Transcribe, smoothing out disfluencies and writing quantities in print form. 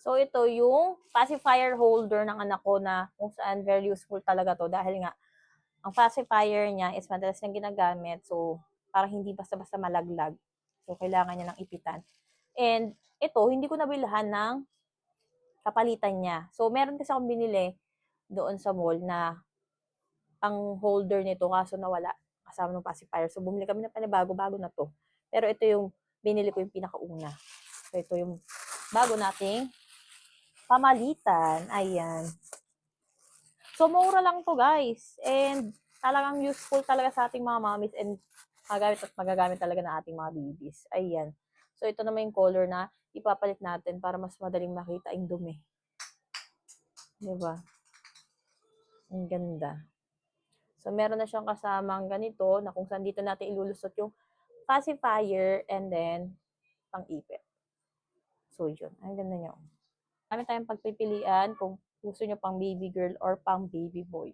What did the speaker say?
So, ito yung pacifier holder ng anak ko na kung saan very useful talaga to dahil nga, ang pacifier niya is madalas niyang ginagamit. So, para hindi basta-basta malaglag. So, kailangan niya ng ipitan. And, ito, hindi ko nabilhan ng kapalitan niya. So, meron kasi akong binili doon sa mall na pang holder nito kaso nawala kasama ng pacifier. So, bumili kami ng panibago-bago na to. Pero ito yung binili ko yung pinakauna. So, ito yung bago nating pamalitan. Ayan. So, mura lang to guys. And talagang useful talaga sa ating mga mommies and magagamit at magagamit talaga ng ating mga babies. Ayan. So, ito naman yung color na ipapalit natin para mas madaling makita yung dumi. Diba? Ang ganda. So, meron na siyang kasamang ganito na kung saan dito natin ilulusot yung pacifier and then pang-ipit. So, yun. Ang ganda niya. Kami tayong pagpipilian kung gusto nyo pang baby girl or pang baby boy.